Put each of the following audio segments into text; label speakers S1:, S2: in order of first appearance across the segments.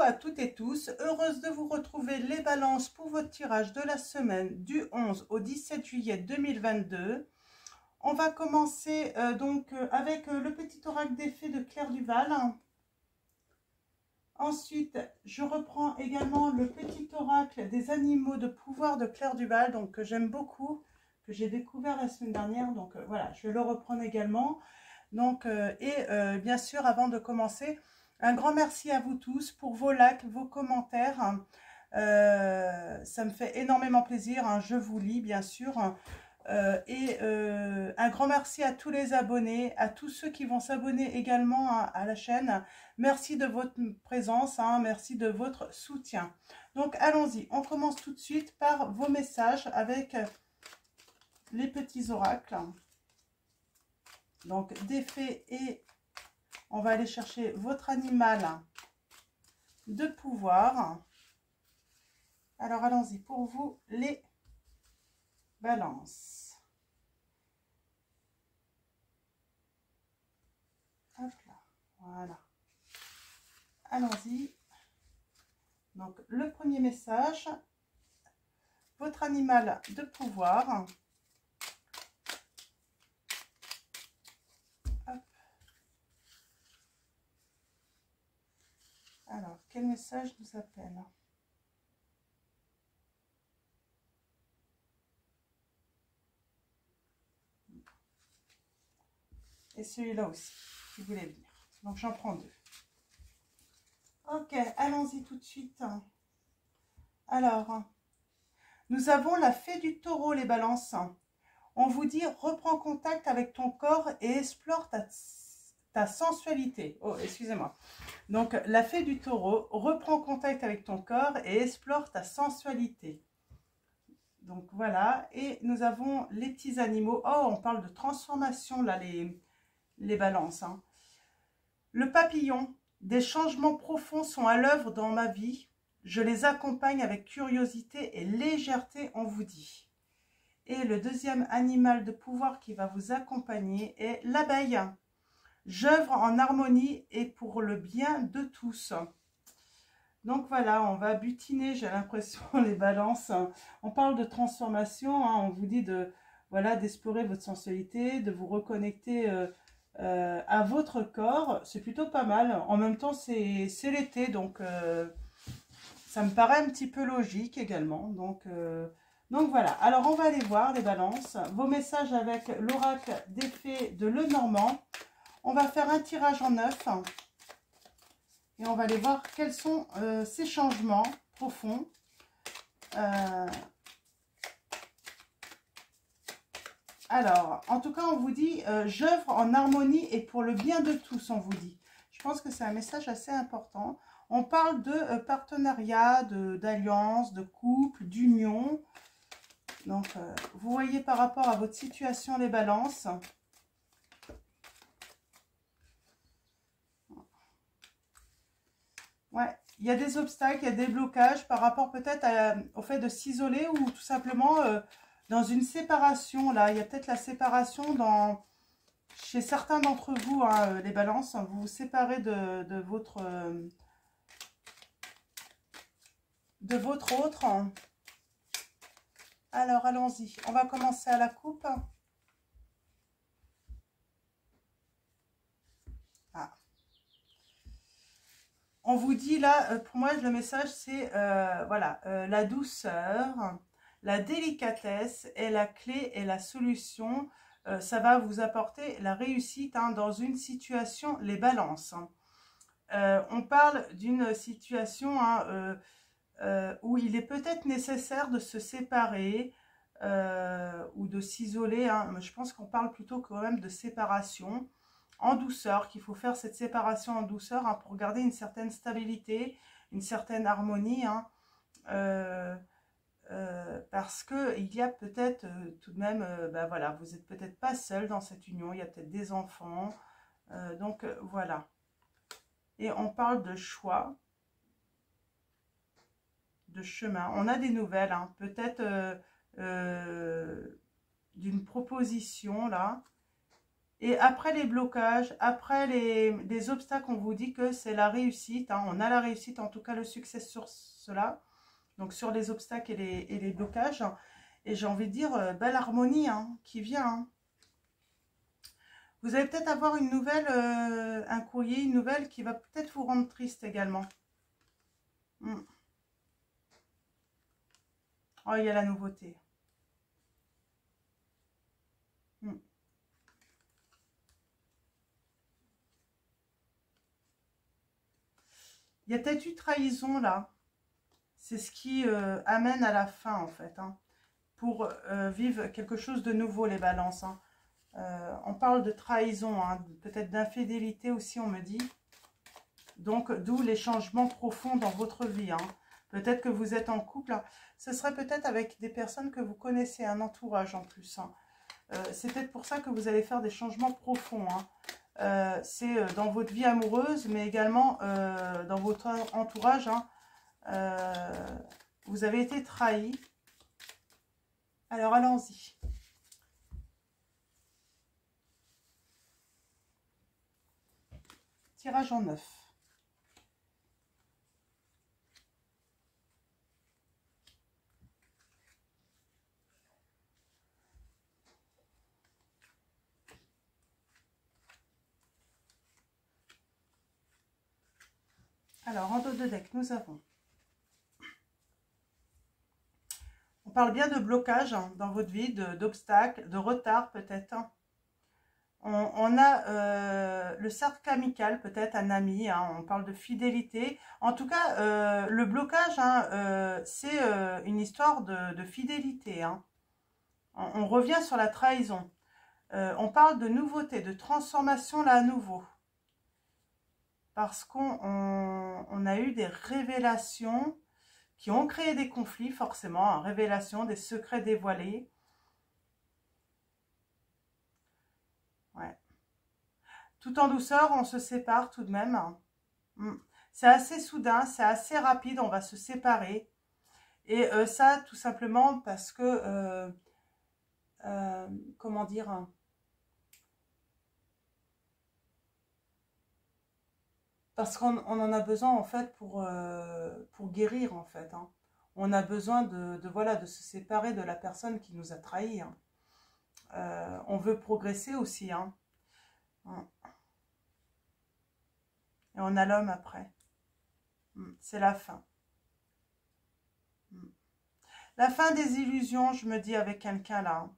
S1: à toutes et tous, heureuse de vous retrouver les balances pour votre tirage de la semaine du 11 au 17 juillet 2022. On va commencer avec le petit oracle des fées de Claire Duval. Ensuite, je reprends également le petit oracle des animaux de pouvoir de Claire Duval, donc que j'aime beaucoup, que j'ai découvert la semaine dernière. Donc voilà, je vais le reprendre également. Donc, bien sûr, avant de commencer, un grand merci à vous tous pour vos likes, vos commentaires. Ça me fait énormément plaisir, hein, je vous lis bien sûr. Un grand merci à tous les abonnés, à tous ceux qui vont s'abonner également à la chaîne. Merci de votre présence, hein, merci de votre soutien. Donc allons-y, on commence tout de suite par vos messages avec les petits oracles. Donc des fées, et on va aller chercher votre animal de pouvoir. Alors allons-y pour vous les balances. Hop là, voilà. Allons-y. Donc le premier message, votre animal de pouvoir. Hop. Alors, quel message nous appelle? Et celui-là aussi, qui voulait venir. Donc j'en prends deux. Ok, allons-y tout de suite. Alors, nous avons la fée du taureau, les balances. On vous dit, reprends contact avec ton corps et explore ta sensualité. Oh, excusez-moi. Donc, la fée du taureau, reprends contact avec ton corps et explore ta sensualité. Donc, voilà. Et nous avons les petits animaux. Oh, on parle de transformation, là, les balances. Hein. Le papillon, des changements profonds sont à l'œuvre dans ma vie. Je les accompagne avec curiosité et légèreté, on vous dit. Et le deuxième animal de pouvoir qui va vous accompagner est l'abeille. J'œuvre en harmonie et pour le bien de tous. Donc voilà, on va butiner, j'ai l'impression, les balances. On parle de transformation, hein, on vous dit d'explorer votre sensualité, de vous reconnecter à votre corps. C'est plutôt pas mal. En même temps, c'est l'été, donc ça me paraît un petit peu logique également. Donc voilà, alors on va aller voir les balances. Vos messages avec l'oracle des fées de Lenormand. On va faire un tirage en 9. Et on va aller voir quels sont ces changements profonds. Alors, en tout cas, on vous dit, j'œuvre en harmonie et pour le bien de tous, on vous dit. Je pense que c'est un message assez important. On parle de partenariat, d'alliance, de couple, d'union. Donc, vous voyez par rapport à votre situation, les balances. Ouais, il y a des obstacles, il y a des blocages par rapport peut-être au fait de s'isoler ou tout simplement dans une séparation. Là, il y a peut-être la séparation chez certains d'entre vous, hein, les balances. Vous vous séparez de votre autre. Alors, allons-y. On va commencer à la coupe. Ah. On vous dit là, pour moi, le message, c'est voilà, la douceur, la délicatesse est la clé et la solution. Ça va vous apporter la réussite hein, dans une situation, les balances. On parle d'une situation hein, où il est peut-être nécessaire de se séparer ou de s'isoler. Hein. Je pense qu'on parle plutôt quand même de séparation en douceur, qu'il faut faire cette séparation en douceur hein, pour garder une certaine stabilité, une certaine harmonie. Hein. Parce qu'il y a peut-être tout de même, voilà, vous n'êtes peut-être pas seul dans cette union, il y a peut-être des enfants. Voilà. Et on parle de choix, de chemin. On a des nouvelles, hein, peut-être d'une proposition là. Et après les blocages, après les obstacles, on vous dit que c'est la réussite. Hein. On a la réussite, en tout cas le succès sur cela. Donc sur les obstacles et les blocages. Et j'ai envie de dire, belle harmonie hein, qui vient. Hein. Vous allez peut-être avoir une nouvelle, un courrier, une nouvelle qui va peut-être vous rendre triste également. Oh, il y a la nouveauté. Il y a peut-être eu trahison là. C'est ce qui amène à la fin en fait. Hein, pour vivre quelque chose de nouveau les balances. Hein. On parle de trahison, hein, peut-être d'infidélité aussi on me dit. Donc d'où les changements profonds dans votre vie. Hein. Peut-être que vous êtes en couple. Hein. Ce serait peut-être avec des personnes que vous connaissez, un entourage en plus. Hein. C'est peut-être pour ça que vous allez faire des changements profonds. Hein. C'est dans votre vie amoureuse, mais également dans votre entourage. Hein. Vous avez été trahi. Alors, allons-y. Tirage en 9. Alors, en dos de deck, nous avons... On parle bien de blocage hein, dans votre vie, d'obstacles, de retard peut-être. Hein. On a le cercle amical, peut-être un ami, hein, on parle de fidélité. En tout cas, le blocage, hein, c'est une histoire de fidélité. Hein. On revient sur la trahison. On parle de nouveauté, de transformation là à nouveau. Parce qu'on a eu des révélations qui ont créé des conflits, forcément. Hein, révélations, des secrets dévoilés. Ouais. Tout en douceur, on se sépare tout de même. C'est assez soudain, c'est assez rapide, on va se séparer. Et ça, tout simplement parce que, comment dire, hein, parce qu'on en a besoin en fait pour guérir en fait. Hein. On a besoin voilà, de se séparer de la personne qui nous a trahis. Hein. On veut progresser aussi. Hein. Et on a l'homme après. C'est la fin. La fin des illusions, je me dis, avec quelqu'un là. Hein.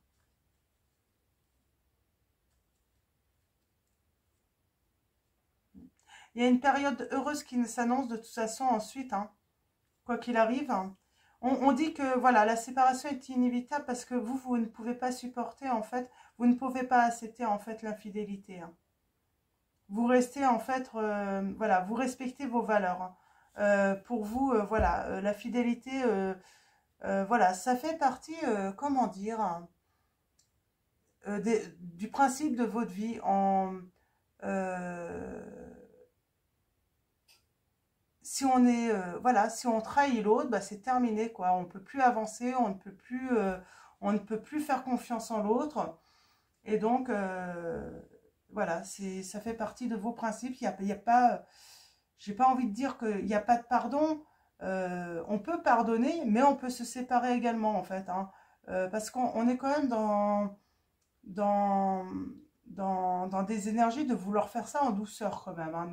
S1: Il y a une période heureuse qui s'annonce de toute façon ensuite, hein, quoi qu'il arrive. Hein. On dit que voilà, la séparation est inévitable parce que vous ne pouvez pas supporter en fait, vous ne pouvez pas accepter en fait l'infidélité. Hein. Vous restez en fait, voilà, vous respectez vos valeurs. Hein. Pour vous, voilà, la fidélité, voilà, ça fait partie, comment dire, hein, du principe de votre vie. Si on est, voilà, si on trahit l'autre, bah, c'est terminé, quoi. On ne peut plus avancer, on ne peut plus faire confiance en l'autre. Et donc, voilà, ça fait partie de vos principes. Il y a pas, j'ai pas envie de dire qu'il n'y a pas de pardon. On peut pardonner, mais on peut se séparer également, en fait. Hein. Parce qu'on est quand même dans, dans des énergies de vouloir faire ça en douceur, quand même. Hein.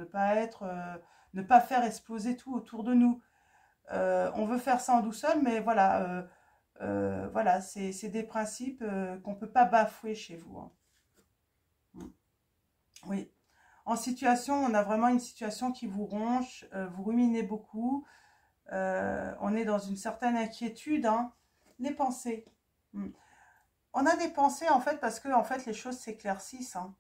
S1: Ne pas faire exploser tout autour de nous. On veut faire ça en douceur, mais voilà, voilà, c'est des principes qu'on ne peut pas bafouer chez vous. Hein. Oui. En situation, on a vraiment une situation qui vous ronge, vous ruminez beaucoup. On est dans une certaine inquiétude. Hein. Les pensées. On a des pensées, en fait, parce que en fait, les choses s'éclaircissent. Hein.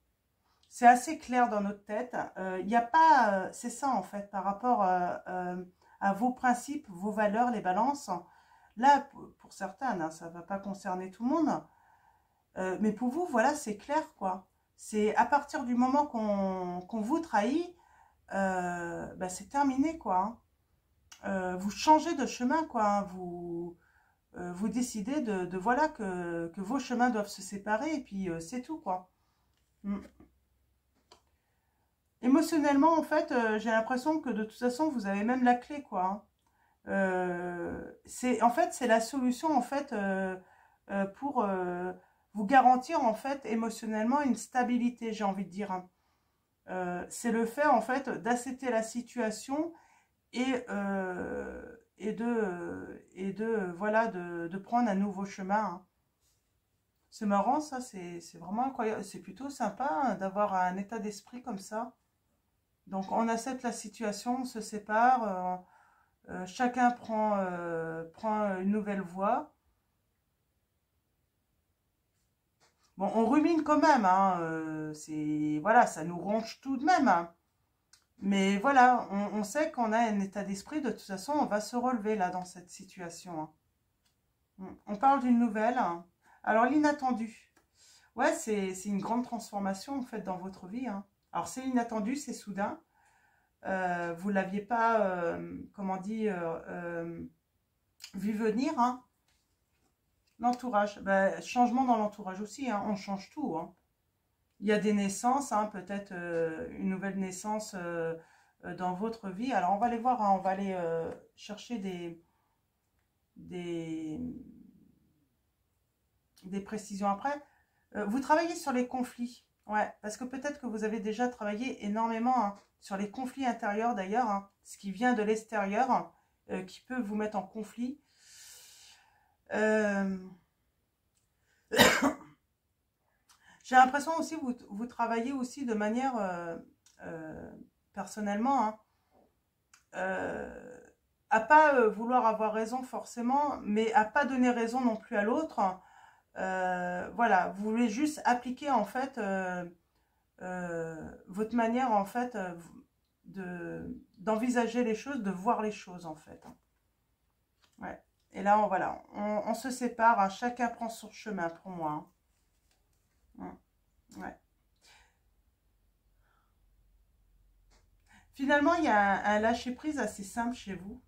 S1: C'est assez clair dans notre tête. Il n'y a pas... c'est ça, en fait, par rapport à vos principes, vos valeurs, les balances. Là, pour certains, hein, ça ne va pas concerner tout le monde. Mais pour vous, voilà, c'est clair, quoi. C'est à partir du moment qu'on vous trahit, bah, c'est terminé, quoi. Vous changez de chemin, quoi. Vous décidez voilà, que vos chemins doivent se séparer, et puis c'est tout, quoi. Mm. Émotionnellement, en fait, j'ai l'impression que de toute façon, vous avez même la clé, quoi. Hein. En fait, c'est la solution, en fait, pour vous garantir, en fait, émotionnellement une stabilité, j'ai envie de dire. Hein. C'est le fait, en fait, d'accepter la situation et de voilà, de prendre un nouveau chemin. Hein. C'est marrant, ça, c'est vraiment incroyable. C'est plutôt sympa hein, d'avoir un état d'esprit comme ça. Donc, on accepte la situation, on se sépare, chacun prend une nouvelle voie. Bon, on rumine quand même, hein, voilà, ça nous ronge tout de même. Hein. Mais voilà, on sait qu'on a un état d'esprit, de toute façon, on va se relever là dans cette situation. Hein. On parle d'une nouvelle. Hein. Alors, l'inattendu. Ouais, c'est une grande transformation en fait dans votre vie. Hein. Alors, c'est inattendu, c'est soudain. Vous ne l'aviez pas, comment dire, vu venir. Hein. L'entourage, ben, changement dans l'entourage aussi, hein, on change tout. Hein. Il y a des naissances, hein, peut-être une nouvelle naissance dans votre vie. Alors on va aller voir, hein, on va aller chercher des, des précisions après. Vous travaillez sur les conflits, ouais, parce que peut-être que vous avez déjà travaillé énormément hein, sur les conflits intérieurs d'ailleurs, hein, ce qui vient de l'extérieur, qui peut vous mettre en conflit. J'ai l'impression aussi que vous travaillez aussi de manière personnellement hein, à pas vouloir avoir raison forcément, mais à pas donner raison non plus à l'autre. Voilà, vous voulez juste appliquer en fait votre manière en fait d'envisager les choses, de voir les choses en fait. Ouais. Et là, voilà, on se sépare, hein, chacun prend son chemin pour moi. Hein. Ouais. Finalement, il y a un lâcher-prise assez simple chez vous.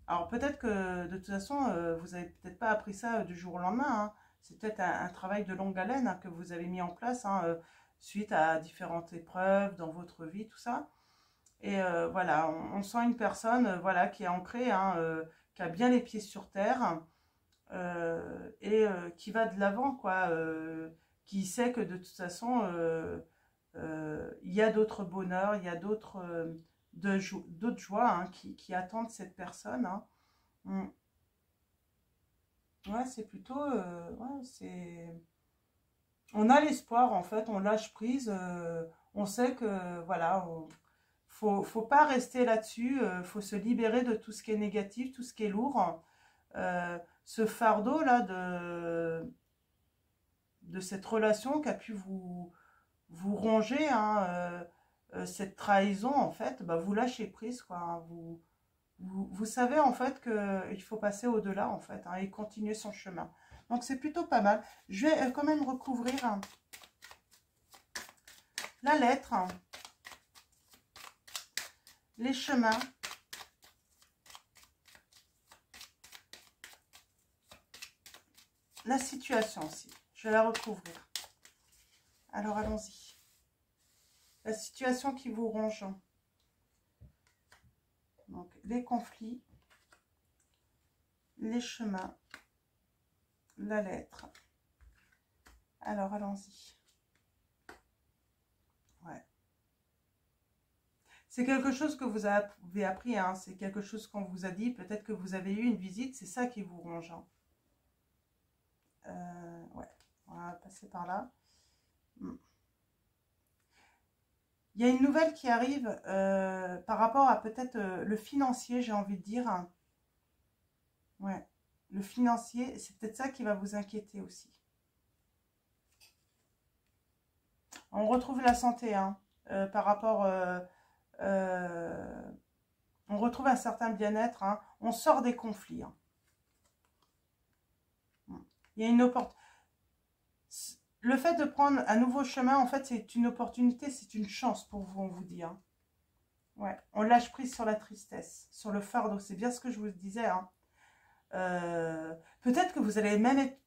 S1: Alors peut-être que de toute façon, vous n'avez peut-être pas appris ça du jour au lendemain. Hein. C'est peut-être un travail de longue haleine hein, que vous avez mis en place hein, suite à différentes épreuves dans votre vie, tout ça. Et voilà, on sent une personne voilà, qui est ancrée, hein, qui a bien les pieds sur terre et qui va de l'avant, quoi. Qui sait que de toute façon, il y a d'autres bonheurs, il y a d'autres joies hein, qui attendent cette personne. Hein. Ouais, c'est plutôt... ouais, c'est... On a l'espoir, en fait, on lâche prise. On sait que, voilà, faut pas rester là-dessus. Faut se libérer de tout ce qui est négatif, tout ce qui est lourd. Ce fardeau-là de cette relation qui a pu vous ronger, hein, cette trahison, en fait, bah, vous lâchez prise, quoi. Hein, vous savez, en fait, qu'il faut passer au-delà, en fait, hein, et continuer son chemin. Donc, c'est plutôt pas mal. Je vais quand même recouvrir hein, la lettre, hein, les chemins, la situation aussi. Je vais la recouvrir. Alors, allons-y. La situation qui vous ronge. Donc, les conflits, les chemins, la lettre. Alors, allons-y. Ouais. C'est quelque chose que vous avez appris, hein. C'est quelque chose qu'on vous a dit. Peut-être que vous avez eu une visite, c'est ça qui vous ronge. Hein. Ouais, on va passer par là. Il y a une nouvelle qui arrive par rapport à peut-être le financier, j'ai envie de dire. Ouais, le financier, c'est peut-être ça qui va vous inquiéter aussi. On retrouve la santé, hein, par rapport... on retrouve un certain bien-être, hein. On sort des conflits. Hein. Il y a une opportunité. Le fait de prendre un nouveau chemin, en fait, c'est une opportunité, c'est une chance pour vous, on vous dit. Hein. Ouais, on lâche prise sur la tristesse, sur le fardeau. C'est bien ce que je vous disais. Hein. Peut-être que vous allez même être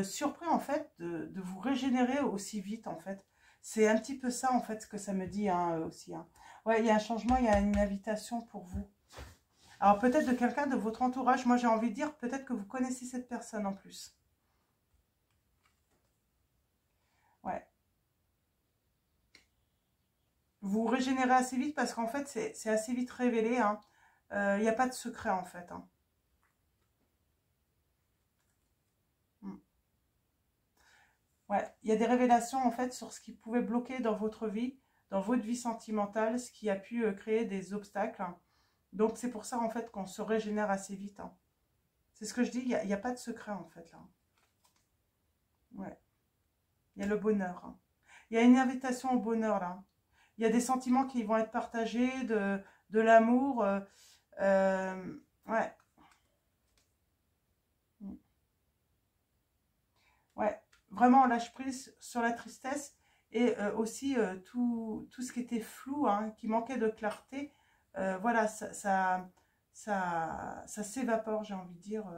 S1: surpris, en fait, de vous régénérer aussi vite, en fait. C'est un petit peu ça, en fait, ce que ça me dit hein, aussi. Hein. Ouais, il y a un changement, il y a une invitation pour vous. Alors, peut-être de quelqu'un de votre entourage. Moi, j'ai envie de dire, peut-être que vous connaissez cette personne en plus. Ouais. Vous régénérez assez vite parce qu'en fait, c'est assez vite révélé. Hein. Il n'y a pas de secret, en fait. Hein. Ouais, il y a des révélations, en fait, sur ce qui pouvait bloquer dans votre vie sentimentale, ce qui a pu créer des obstacles. Hein. Donc, c'est pour ça, en fait, qu'on se régénère assez vite. Hein. C'est ce que je dis, il n'y a pas de secret, en fait, là. Ouais, il y a le bonheur. Hein. Il y a une invitation au bonheur, là. Il y a des sentiments qui vont être partagés, de l'amour. Ouais. Ouais. Vraiment, on lâche prise sur la tristesse. Et aussi, tout ce qui était flou, hein, qui manquait de clarté. Voilà, ça s'évapore, j'ai envie de dire.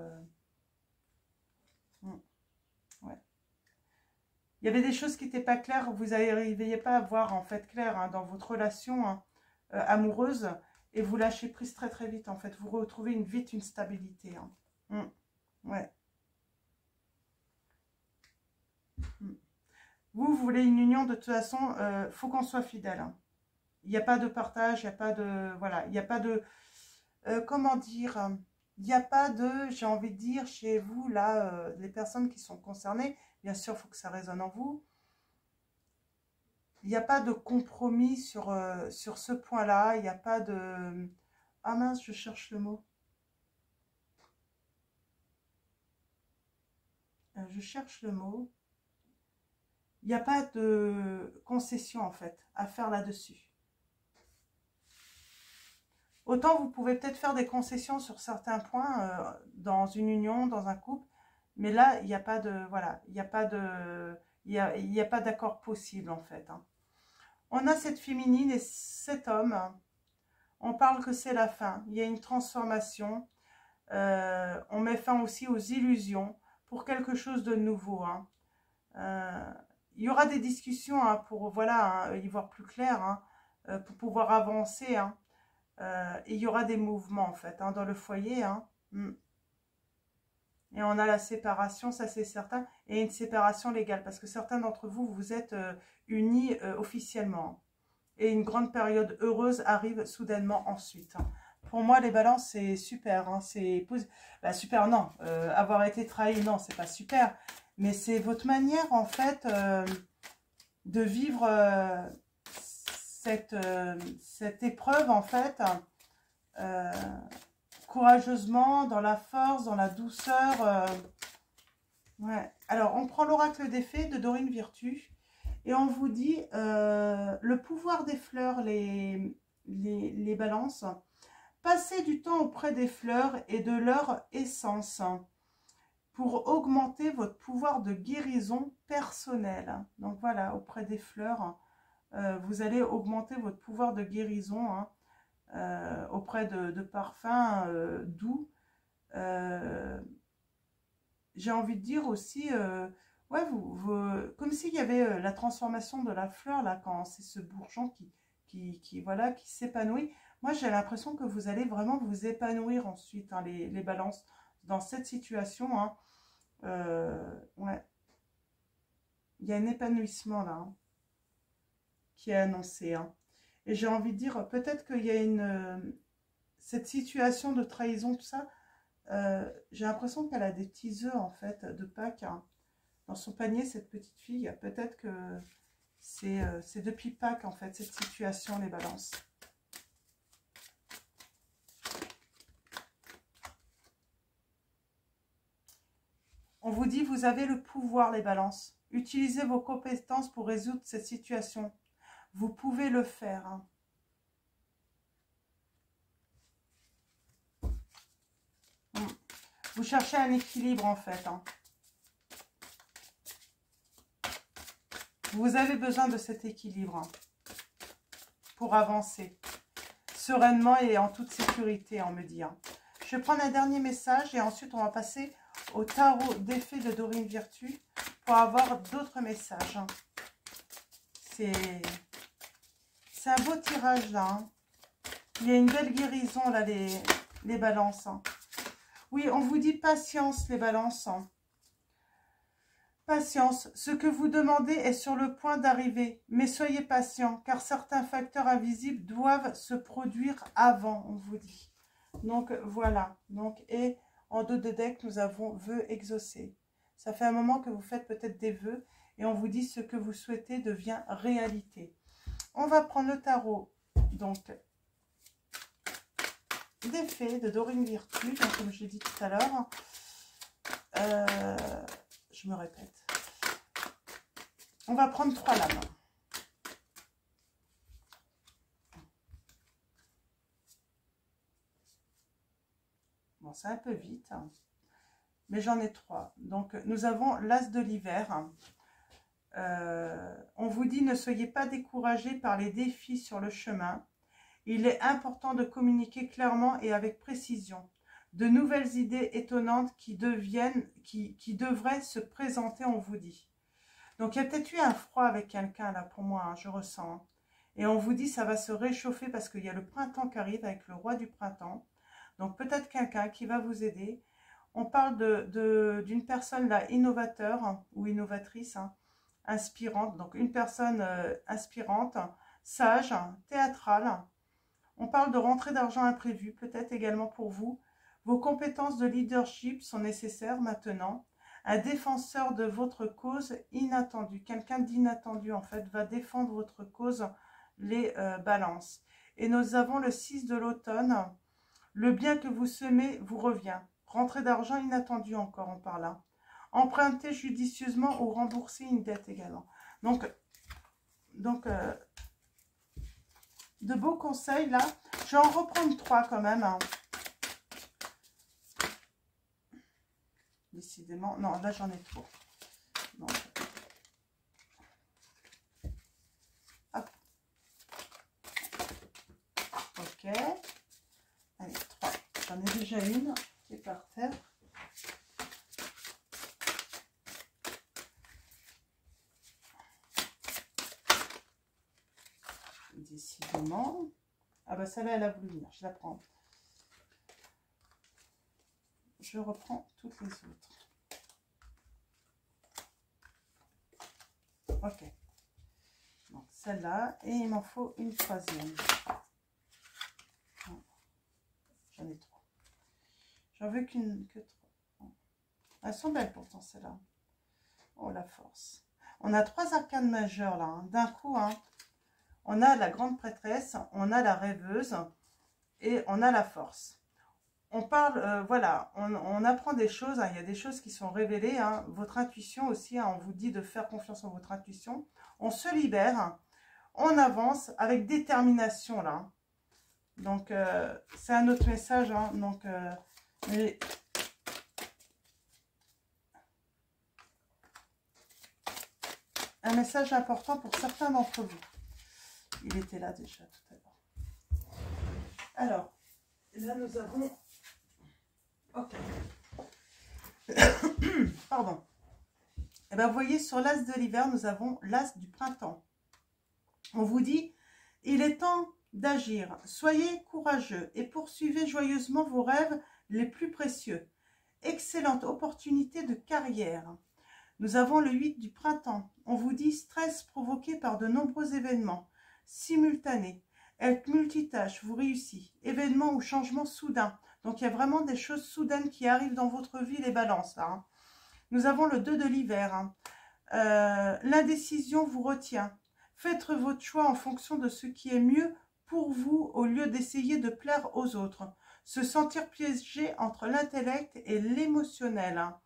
S1: Ouais. Il y avait des choses qui n'étaient pas claires, vous n'arriviez pas à voir en fait clair hein, dans votre relation hein, amoureuse et vous lâchez prise très très vite en fait. Vous retrouvez vite une stabilité. Hein. Ouais. Vous voulez une union de toute façon, faut qu'on soit fidèle. Hein. Il n'y a pas de partage, il n'y a pas de... Voilà, il n'y a pas de... comment dire il n'y a pas de, j'ai envie de dire, chez vous, là, les personnes qui sont concernées, bien sûr, il faut que ça résonne en vous. Il n'y a pas de compromis sur ce point-là. Il n'y a pas de... Ah mince, je cherche le mot. Je cherche le mot. Il n'y a pas de concession, en fait, à faire là-dessus. Autant vous pouvez peut-être faire des concessions sur certains points dans une union, dans un couple, mais là, il n'y a pas de... Voilà, il n'y a pas de... Il y a pas d'accord possible, en fait. Hein. On a cette féminine et cet homme. On parle que c'est la fin. Il y a une transformation. On met fin aussi aux illusions pour quelque chose de nouveau. Hein. Il y aura des discussions hein, pour voilà, hein, y voir plus clair, hein, pour pouvoir avancer. Hein. Et il y aura des mouvements en fait hein, dans le foyer. Hein. Et on a la séparation, ça c'est certain, et une séparation légale, parce que certains d'entre vous, vous êtes unis officiellement. Et une grande période heureuse arrive soudainement ensuite. Pour moi, les balances, c'est super. Hein, c'est bah, super, non. Avoir été trahi, non, c'est pas super. Mais c'est votre manière, en fait, de vivre cette épreuve, en fait, courageusement, dans la force, dans la douceur. Ouais. Alors, on prend l'oracle des fées de Dorine Virtue. Et on vous dit, le pouvoir des fleurs, les balances, passez du temps auprès des fleurs et de leur essence pour augmenter votre pouvoir de guérison personnelle. Donc voilà, auprès des fleurs, vous allez augmenter votre pouvoir de guérison hein, auprès de parfums doux. J'ai envie de dire aussi... ouais, comme s'il y avait la transformation de la fleur, là, quand c'est ce bourgeon voilà, qui s'épanouit. Moi, j'ai l'impression que vous allez vraiment vous épanouir ensuite, hein, les balances, dans cette situation. Hein, ouais. Il y a un épanouissement, là, hein, qui est annoncé. Hein. Et j'ai envie de dire, peut-être qu'il y a cette situation de trahison, tout ça, j'ai l'impression qu'elle a des petits œufs, en fait, de Pâques, hein. Dans son panier, cette petite fille, peut-être que c'est depuis Pâques, en fait, cette situation, les balances. On vous dit, vous avez le pouvoir, les balances. Utilisez vos compétences pour résoudre cette situation. Vous pouvez le faire. Hein. Vous cherchez un équilibre, en fait. Hein. Vous avez besoin de cet équilibre hein, pour avancer sereinement et en toute sécurité, on me dit. Hein. Je vais prendre un dernier message et ensuite on va passer au tarot des fées de Dorine Virtue pour avoir d'autres messages. Hein. c'est un beau tirage là. Hein. Il y a une belle guérison là, les balances. Hein. Oui, on vous dit patience, les balances. Hein. Patience. Ce que vous demandez est sur le point d'arriver. Mais soyez patient, car certains facteurs invisibles doivent se produire avant, on vous dit. Donc, voilà. Donc, et en dos de deck, nous avons vœux exaucés. Ça fait un moment que vous faites peut-être des vœux. Et on vous dit ce que vous souhaitez devient réalité. On va prendre le tarot. Donc, des fées de Dorine Virtue, donc comme je l'ai dit tout à l'heure. Je me répète. On va prendre 3 lames. Bon, c'est un peu vite, hein, mais j'en ai 3. Donc, nous avons l'As de l'hiver. On vous dit, ne soyez pas découragés par les défis sur le chemin. Il est important de communiquer clairement et avec précision. De nouvelles idées étonnantes qui devraient se présenter, on vous dit. Donc, il y a peut-être eu un froid avec quelqu'un, là, pour moi, hein, je ressens. Hein. Et on vous dit, ça va se réchauffer parce qu'il y a le printemps qui arrive avec le roi du printemps. Donc, peut-être quelqu'un qui va vous aider. On parle d'une personne, là, innovateur hein, ou innovatrice, hein, inspirante. Donc, une personne inspirante, sage, théâtrale. On parle de rentrée d'argent imprévue, peut-être également pour vous. Vos compétences de leadership sont nécessaires maintenant. Un défenseur de votre cause inattendu, quelqu'un d'inattendu en fait, va défendre votre cause, les balances. Et nous avons le 6 de l'automne. Le bien que vous semez vous revient. Rentrée d'argent inattendue encore, on parle là. Emprunter judicieusement ou rembourser une dette également. Donc de beaux conseils là. Je vais en reprendre 3 quand même. Hein. Décidément. Non, là j'en ai trop. Donc, hop. Ok. Allez, 3. J'en ai déjà une qui est par terre. Décidément. Ah bah celle-là, elle a voulu venir. Je la prends. Je reprends toutes les autres. Ok. Donc celle-là. Et il m'en faut une 3e. J'en ai 3. J'en veux que 3. Elles sont belles pourtant celles-là. Oh la force. On a 3 arcanes majeures là. Hein. D'un coup, hein. On a la grande prêtresse, on a la rêveuse et on a la force. On parle, voilà, on apprend des choses, hein, il y a des choses qui sont révélées. Hein, votre intuition aussi, hein, on vous dit de faire confiance en votre intuition. On se libère, on avance avec détermination là. Donc, c'est un autre message. Hein, donc, mais... un message important pour certains d'entre vous. Il était là déjà tout à l'heure. Alors, là nous avons... Ok. Pardon. Et bien, vous voyez, sur l'as de l'hiver, nous avons l'as du printemps. On vous dit, il est temps d'agir. Soyez courageux et poursuivez joyeusement vos rêves les plus précieux. Excellente opportunité de carrière. Nous avons le 8 du printemps. On vous dit, stress provoqué par de nombreux événements simultanés. Être multitâche, vous réussit. Événements ou changements soudains. Donc, il y a vraiment des choses soudaines qui arrivent dans votre vie, les balances. Là, hein. Nous avons le 2 de l'hiver. Hein. L'indécision vous retient. Faites votre choix en fonction de ce qui est mieux pour vous au lieu d'essayer de plaire aux autres. Se sentir piégé entre l'intellect et l'émotionnel. Hein.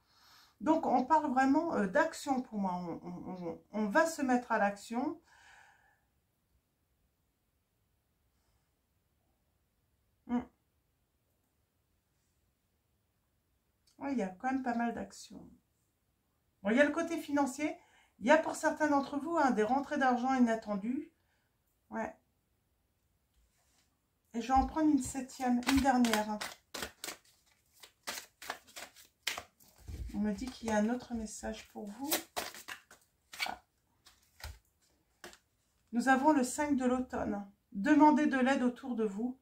S1: Donc, on parle vraiment d'action pour moi. On va se mettre à l'action. Ouais, il y a quand même pas mal d'actions. Bon, il y a le côté financier. Il y a pour certains d'entre vous hein, des rentrées d'argent inattendues. Ouais. Et je vais en prendre une 7e, une dernière. Hein. On me dit qu'il y a un autre message pour vous. Ah. nous avons le 5 de l'automne. Demandez de l'aide autour de vous.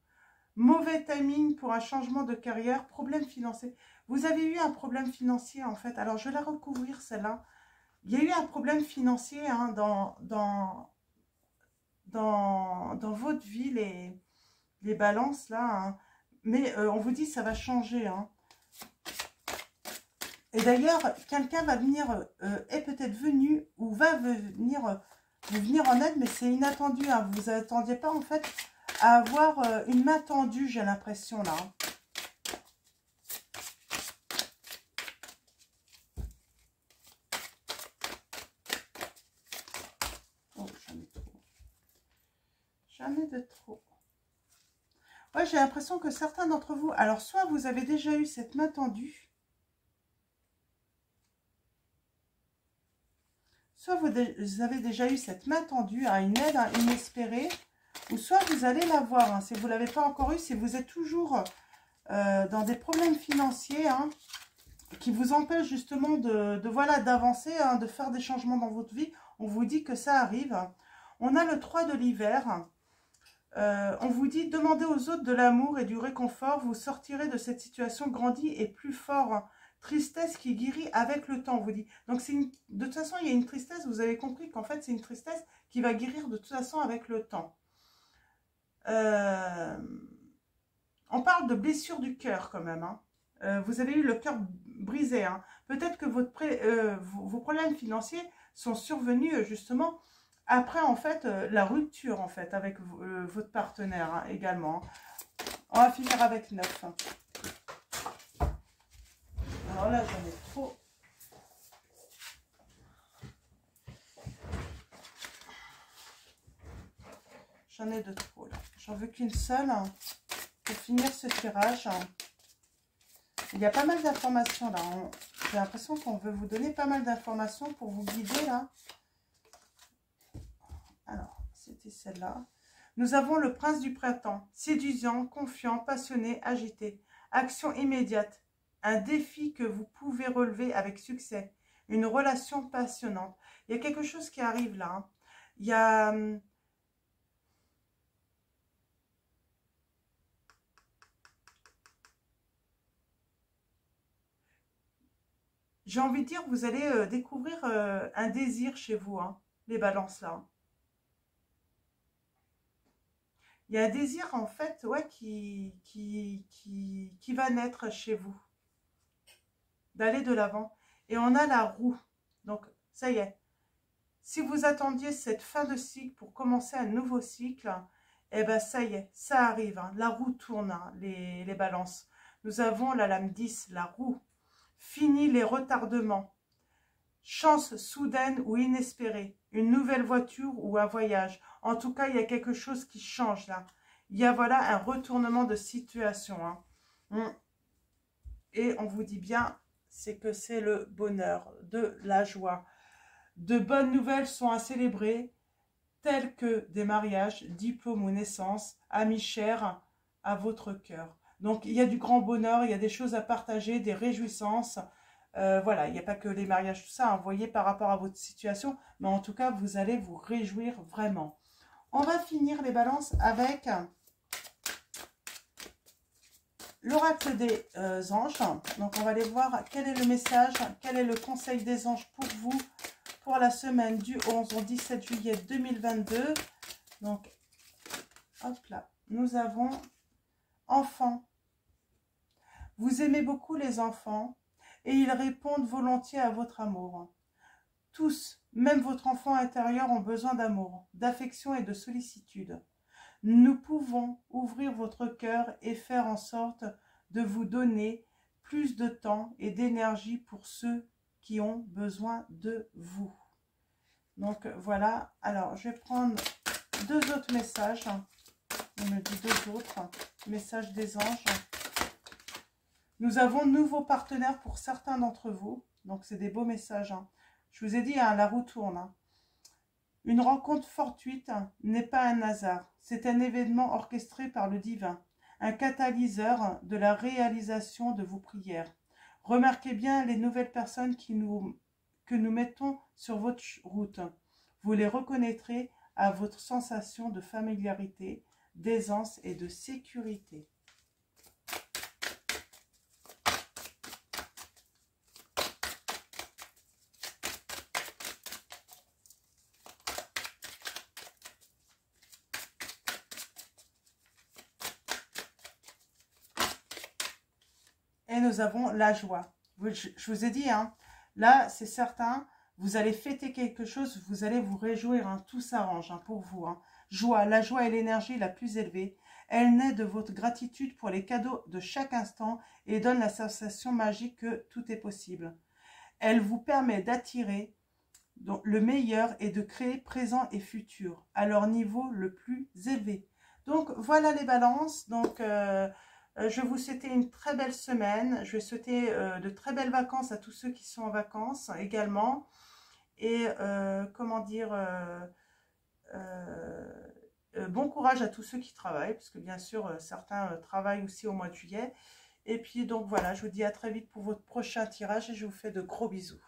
S1: Mauvais timing pour un changement de carrière. Problème financier. Vous avez eu un problème financier en fait. Alors je vais la recouvrir celle-là. Il y a eu un problème financier hein, dans votre vie, les balances là. Hein. Mais on vous dit ça va changer. Hein. Et d'ailleurs, quelqu'un va venir, est peut-être venu ou va venir vous venir en aide, mais c'est inattendu. Hein. Vous ne attendiez pas en fait à avoir une main tendue, j'ai l'impression là. Oh, j'en ai trop. J'en ai de trop. Ouais, j'ai l'impression que certains d'entre vous, alors soit vous avez déjà eu cette main tendue, soit vous avez déjà eu cette main tendue à une aide inespérée, ou soit vous allez l'avoir. Hein, si vous ne l'avez pas encore eu, si vous êtes toujours dans des problèmes financiers hein, qui vous empêchent justement voilà, d'avancer, hein, de faire des changements dans votre vie, on vous dit que ça arrive. On a le 3 de l'hiver. On vous dit, demandez aux autres de l'amour et du réconfort, vous sortirez de cette situation grandi et plus fort. Tristesse qui guérit avec le temps, on vous dit. Donc, de toute façon, il y a une tristesse, vous avez compris qu'en fait, c'est une tristesse qui va guérir de toute façon avec le temps. On parle de blessure du cœur quand même. Hein. Vous avez eu le cœur brisé. Hein. Peut-être que vos problèmes financiers sont survenus justement après en fait la rupture en fait avec votre partenaire hein, également. On va finir avec 9. Alors là j'en ai trop. J'en ai de trop là. J'en veux qu'une seule hein, pour finir ce tirage. Il y a pas mal d'informations là. J'ai l'impression qu'on veut vous donner pas mal d'informations pour vous guider là. Alors, c'était celle-là. Nous avons le prince du printemps. Séduisant, confiant, passionné, agité. Action immédiate. Un défi que vous pouvez relever avec succès. Une relation passionnante. Il y a quelque chose qui arrive là. Hein. Il y a... J'ai envie de dire, vous allez découvrir un désir chez vous, hein, les balances là. Il y a un désir en fait ouais, qui va naître chez vous. D'aller de l'avant. Et on a la roue. Donc, ça y est. Si vous attendiez cette fin de cycle pour commencer un nouveau cycle, eh bien, ça y est, ça arrive. Hein. La roue tourne, hein, les balances. Nous avons la lame 10, la roue. Fini les retardements. Chance soudaine ou inespérée. Une nouvelle voiture ou un voyage. En tout cas, il y a quelque chose qui change là. Il y a voilà un retournement de situation. Hein. Et on vous dit bien, c'est que c'est le bonheur, de la joie. De bonnes nouvelles sont à célébrer, telles que des mariages, diplômes ou naissances, amis chers à votre cœur. Donc, il y a du grand bonheur, il y a des choses à partager, des réjouissances. Voilà, il n'y a pas que les mariages, tout ça, hein, vous voyez, par rapport à votre situation. Mais en tout cas, vous allez vous réjouir vraiment. On va finir les balances avec l'oracle des anges. Donc, on va aller voir quel est le message, quel est le conseil des anges pour vous pour la semaine du 11 au 17 juillet 2022. Donc, hop là, nous avons enfants. Vous aimez beaucoup les enfants et ils répondent volontiers à votre amour. Tous, même votre enfant intérieur, ont besoin d'amour, d'affection et de sollicitude. Nous pouvons ouvrir votre cœur et faire en sorte de vous donner plus de temps et d'énergie pour ceux qui ont besoin de vous. Donc voilà, alors je vais prendre 2 autres messages. On me dit 2 autres messages des anges. Nous avons de nouveaux partenaires pour certains d'entre vous. Donc c'est des beaux messages. Hein. Je vous ai dit, hein, la roue tourne. Hein. Une rencontre fortuite n'est pas un hasard. C'est un événement orchestré par le divin. Un catalyseur de la réalisation de vos prières. Remarquez bien les nouvelles personnes que nous mettons sur votre route. Vous les reconnaîtrez à votre sensation de familiarité, d'aisance et de sécurité. Et nous avons la joie. Je vous ai dit, hein, là, c'est certain, vous allez fêter quelque chose, vous allez vous réjouir, hein, tout s'arrange hein, pour vous. Hein. Joie, la joie est l'énergie la plus élevée. Elle naît de votre gratitude pour les cadeaux de chaque instant et donne la sensation magique que tout est possible. Elle vous permet d'attirer le meilleur et de créer présent et futur à leur niveau le plus élevé. Donc, voilà les balances. Donc, je vais vous souhaiter une très belle semaine. Je vais souhaiter de très belles vacances à tous ceux qui sont en vacances également. Et comment dire, bon courage à tous ceux qui travaillent, parce que bien sûr, certains travaillent aussi au mois de juillet. Et puis donc voilà, je vous dis à très vite pour votre prochain tirage et je vous fais de gros bisous.